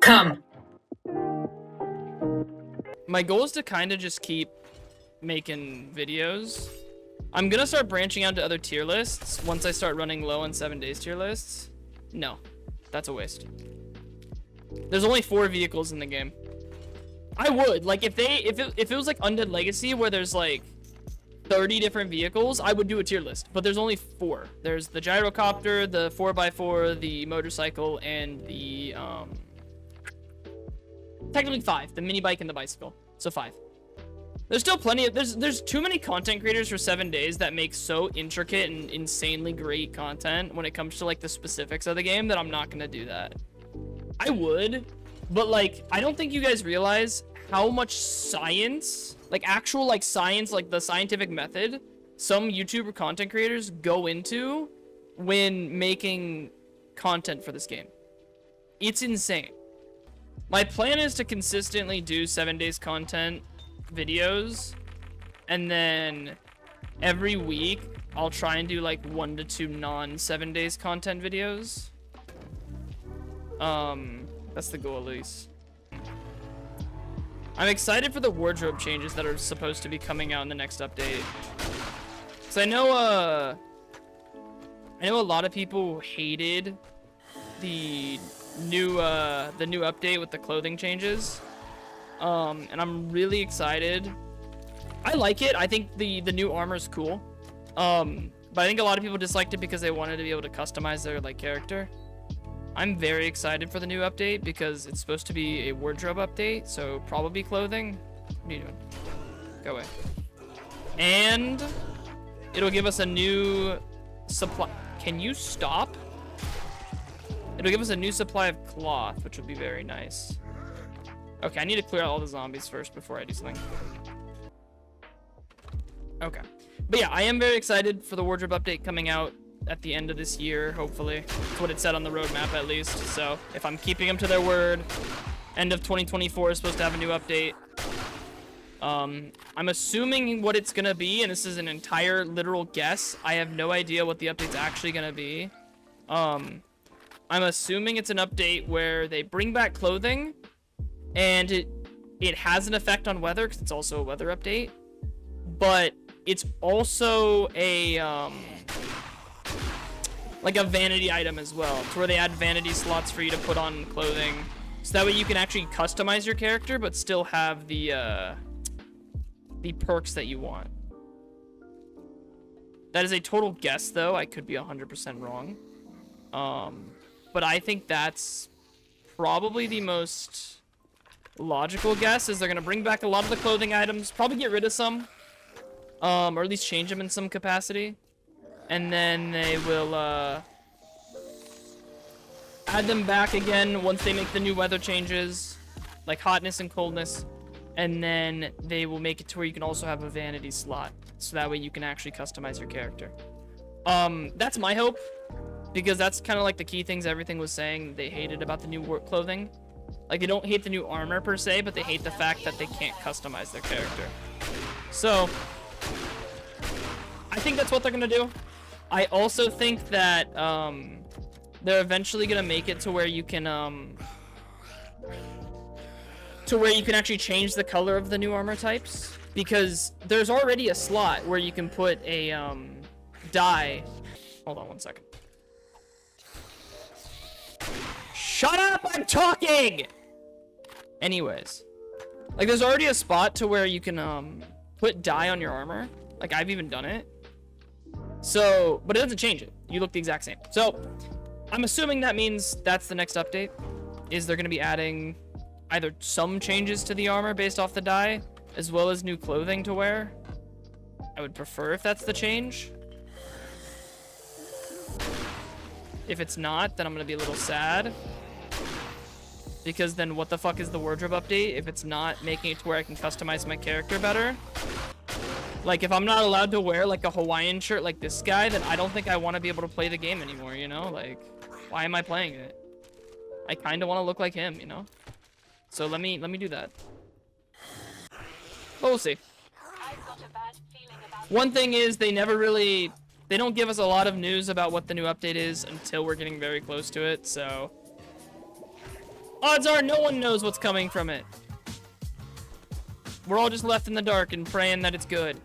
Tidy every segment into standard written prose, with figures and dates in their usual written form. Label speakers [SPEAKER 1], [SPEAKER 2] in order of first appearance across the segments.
[SPEAKER 1] Come.
[SPEAKER 2] My goal is to kind of just keep making videos. I'm gonna start branching out to other tier lists once I start running low on 7 days tier lists. No, that's a waste. There's only 4 vehicles in the game. I would like if it was like Undead Legacy where there's like 30 different vehicles, I would do a tier list, but there's only 4. There's the gyrocopter, the 4x4, the motorcycle, and the technically 5, the mini bike and the bicycle. So 5. There's still plenty of there's too many content creators for 7 days that make so intricate and insanely great content when it comes to like the specifics of the game that I'm not gonna do that. I would, but like I don't think you guys realize how much science, like actual like science, like the scientific method some YouTuber content creators go into when making content for this game. It's insane. My plan is to consistently do 7 days content videos, and then every week I'll try and do like 1 to 2 non-7 days content videos. That's the goal at least. I'm excited for the wardrobe changes that are supposed to be coming out in the next update. So I know a lot of people hated the new update with the clothing changes. And I'm really excited. I like it. I think the new armor is cool. But I think a lot of people disliked it because they wanted to be able to customize their like character. I'm very excited for the new update because it's supposed to be a wardrobe update, so probably clothing. What are you doing? Go away. And it'll give us a new supply. Can you stop? It'll give us a new supply of cloth, which would be very nice. Okay, I need to clear out all the zombies first before I do something. Okay. But yeah, I am very excited for the wardrobe update coming out at the end of this year, hopefully. That's what it said on the roadmap, at least. So, if I'm keeping them to their word, end of 2024 is supposed to have a new update. I'm assuming what it's gonna be, and this is an entire literal guess. I have no idea what the update's actually gonna be. I'm assuming it's an update where they bring back clothing, and it has an effect on weather, because it's also a weather update. But it's also a, like a vanity item as well. It's where they add vanity slots for you to put on clothing. So that way you can actually customize your character, but still have the perks that you want. That is a total guess, though. I could be 100% wrong. But I think that's probably the most logical guess, is they're going to bring back a lot of the clothing items, probably get rid of some, or at least change them in some capacity. And then they will add them back again once they make the new weather changes, like hotness and coldness. And then they will make it to where you can also have a vanity slot, so that way you can actually customize your character. That's my hope, because that's kind of like the key things everything was saying they hated about the new work clothing. Like, they don't hate the new armor per se, but they hate the fact that they can't customize their character. So I think that's what they're gonna do. I also think that they're eventually gonna make it to where you can actually change the color of the new armor types, because there's already a slot where you can put a dye. Hold on one second. Shut up! I'm talking! Anyways, like, there's already a spot to where you can put dye on your armor. Like, I've even done it. So, but it doesn't change it. You look the exact same. So, I'm assuming that means that's the next update, is they're going to be adding either some changes to the armor based off the dye, as well as new clothing to wear. I would prefer if that's the change. If it's not, then I'm going to be a little sad. Because then what the fuck is the wardrobe update if it's not making it to where I can customize my character better? Like, if I'm not allowed to wear, like, a Hawaiian shirt like this guy, then I don't think I want to be able to play the game anymore, you know? Like, why am I playing it? I kind of want to look like him, you know? So let me do that. But we'll see. One thing is, they don't give us a lot of news about what the new update is until we're getting very close to it, so Odds are no one knows what's coming from it. We're all just left in the dark and praying that it's good.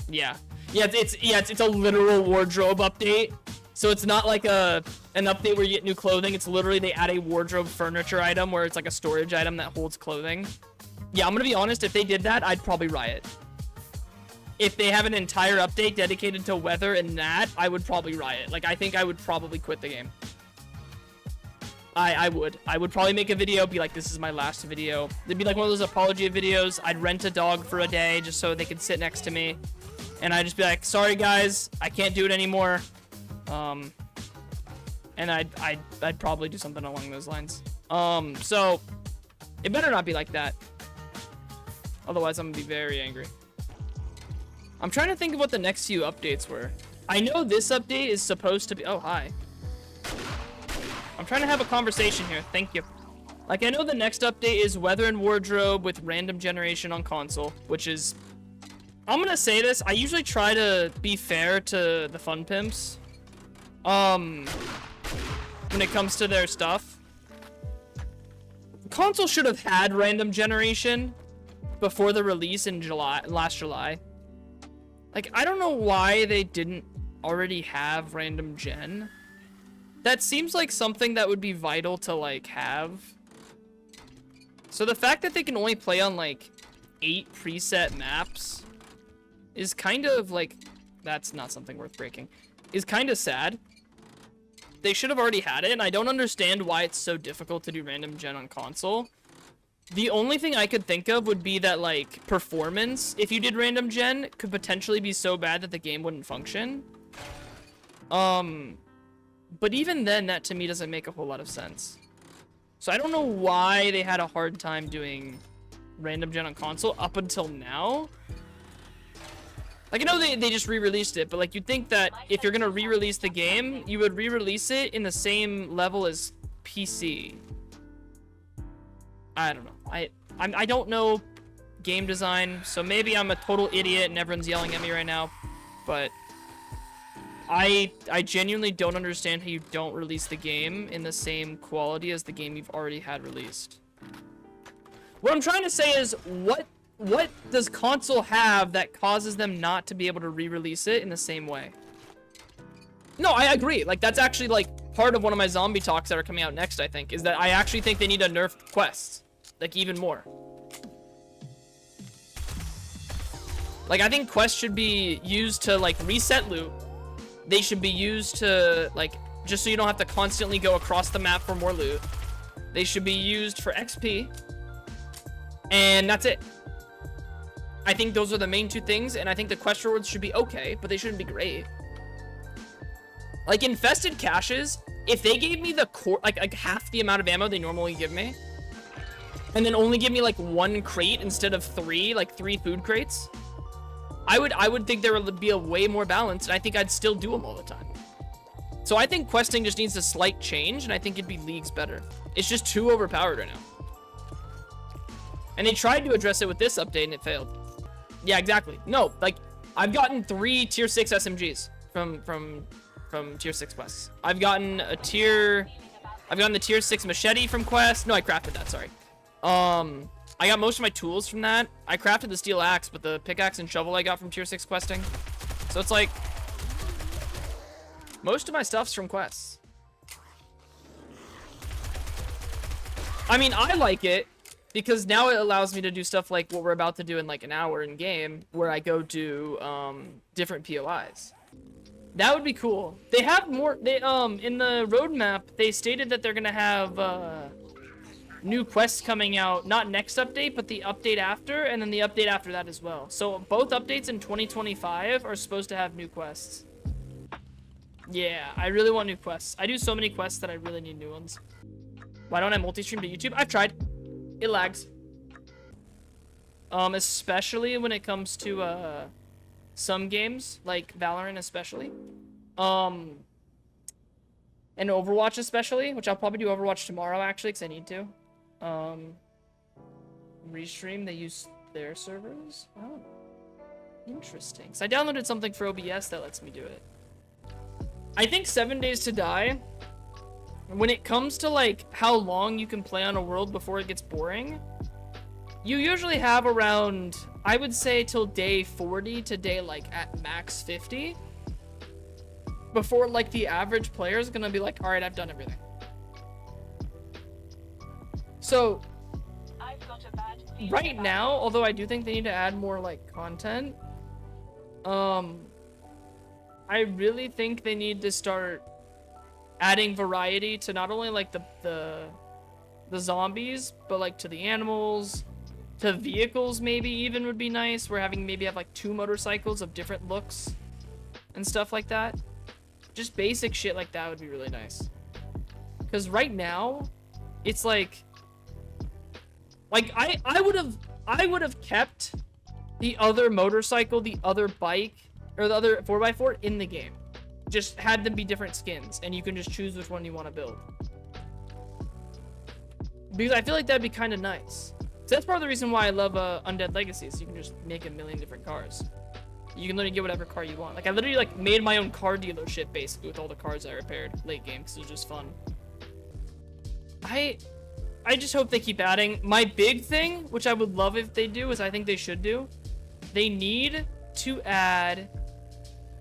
[SPEAKER 2] Yeah. Yeah, it's a literal wardrobe update. So it's not like an update where you get new clothing. It's literally they add a wardrobe furniture item where it's like a storage item that holds clothing. Yeah, I'm gonna be honest, if they did that, I'd probably riot. If they have an entire update dedicated to weather and that, I would probably riot. Like, I think I would probably quit the game. I would probably make a video, be like, this is my last video. It'd be like one of those apology videos. I'd rent a dog for a day just so they could sit next to me. And I'd just be like, sorry guys, I can't do it anymore. And I'd probably do something along those lines. So it better not be like that. Otherwise, I'm gonna be very angry. I'm trying to think of what the next few updates were. I know this update is supposed to be... Oh, hi. I'm trying to have a conversation here. Thank you. Like, I know the next update is weather and wardrobe with random generation on console, which is... I'm gonna say this. I usually try to be fair to the fun pimps. When it comes to their stuff. Console should have had random generation before the release in last July. Like, I don't know why they didn't already have random gen. That seems like something that would be vital to, like, have. So the fact that they can only play on, like, 8 preset maps is kind of, like... That's not something worth breaking. Is kind of sad. They should have already had it, and I don't understand why it's so difficult to do random gen on console. The only thing I could think of would be that, like, performance, if you did random gen, could potentially be so bad that the game wouldn't function. But even then, that to me doesn't make a whole lot of sense. So I don't know why they had a hard time doing random gen on console up until now. Like, I know they just re-released it, but, like, you'd think that if you're gonna re-release the game, you would re-release it in the same level as PC. I don't know. I don't know game design, so maybe I'm a total idiot and everyone's yelling at me right now, but I genuinely don't understand how you don't release the game in the same quality as the game you've already had released. What I'm trying to say is, what does console have that causes them not to be able to re-release it in the same way? No, I agree. Like, that's actually, like, part of one of my zombie talks that are coming out next, I think, is that I actually think they need to nerf quests. Like, even more. Like, I think quests should be used to, like, reset loot. They should be used to, like, just so you don't have to constantly go across the map for more loot. They should be used for XP. And that's it. I think those are the main two things, and I think the quest rewards should be okay, but they shouldn't be great. Like, infested caches, if they gave me the core, like half the amount of ammo they normally give me, and then only give me, like, 1 crate instead of 3, like 3 food crates, I would think there would be a way more balance, and I think I'd still do them all the time. So I think questing just needs a slight change, and I think it'd be leagues better. It's just too overpowered right now. And they tried to address it with this update, and it failed. Yeah, exactly. No, like, I've gotten 3 tier 6 SMGs from tier 6 quests. I've gotten the tier 6 machete from quest. No, I crafted that, sorry. I got most of my tools from that. I crafted the steel axe, but the pickaxe and shovel I got from tier 6 questing. So it's like, most of my stuff's from quests. I mean, I like it, because now it allows me to do stuff like what we're about to do in like an hour in game, where I go do different POIs. That would be cool. They have more. They in the roadmap they stated that they're gonna have new quests coming out, not next update, but the update after, and then the update after that as well. So both updates in 2025 are supposed to have new quests. Yeah, I really want new quests. I do so many quests that I really need new ones. Why don't I multi-stream to YouTube? I've tried. It lags. Especially when it comes to some games, like Valorant especially. And Overwatch especially, which I'll probably do Overwatch tomorrow actually, because I need to. Restream, they use their servers? Oh. Interesting. So I downloaded something for OBS that lets me do it. I think 7 Days to Die when it comes to like how long you can play on a world before it gets boring, you usually have around, I would say, till day 40 to day like at max 50 before like the average player is gonna be like, all right, I've done everything. So right now, although I do think they need to add more like content, I really think they need to start adding variety to not only like the zombies, but like to the animals, to vehicles maybe even would be nice. We're having maybe have like 2 motorcycles of different looks and stuff like that. Just basic shit like that would be really nice. Because right now, it's like I would have kept the other motorcycle, the other bike, or the other 4x4 in the game. Just had them be different skins, and you can just choose which one you want to build. Because I feel like that'd be kind of nice. So that's part of the reason why I love Undead Legacy, so you can just make a million different cars. You can literally get whatever car you want. Like, I literally like made my own car dealership basically with all the cars I repaired late game, because it was just fun. I just hope they keep adding. My big thing, which I would love if they do, is I think they should do, they need to add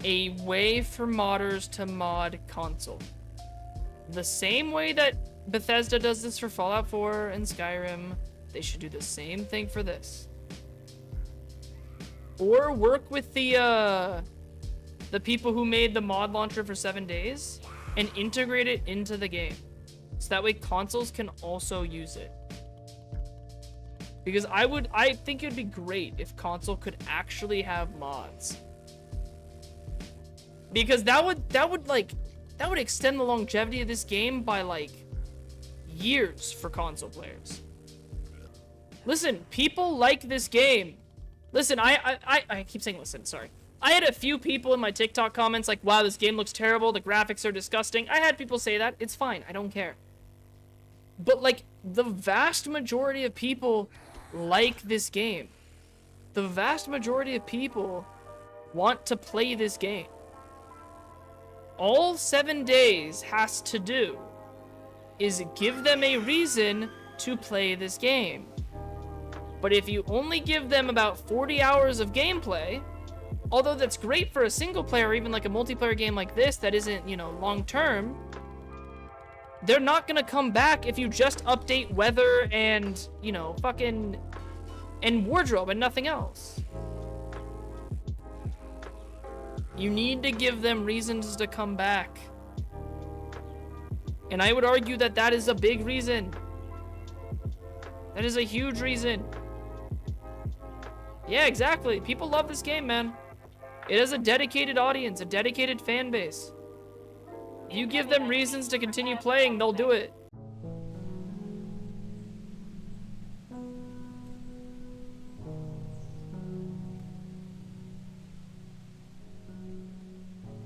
[SPEAKER 2] a way for modders to mod console. The same way that Bethesda does this for Fallout 4 and Skyrim, they should do the same thing for this. Or work with the people who made the mod launcher for 7 days and integrate it into the game. So that way consoles can also use it. Because I think it'd be great if console could actually have mods. Because that would extend the longevity of this game by like years for console players. Listen, people like this game. Listen, I keep saying listen, sorry. I had a few people in my TikTok comments like, wow, this game looks terrible, the graphics are disgusting. I had people say that. It's fine, I don't care. But like, the vast majority of people like this game. The vast majority of people want to play this game. All 7 days has to do is give them a reason to play this game. But if you only give them about 40 hours of gameplay, although that's great for a single player or even like a multiplayer game like this that isn't, you know, long term, they're not gonna come back if you just update weather and, you know, fucking, and wardrobe and nothing else. You need to give them reasons to come back. And I would argue that that is a big reason. That is a huge reason. Yeah, exactly. People love this game, man. It has a dedicated audience, a dedicated fan base. You give them reasons to continue playing, they'll do it.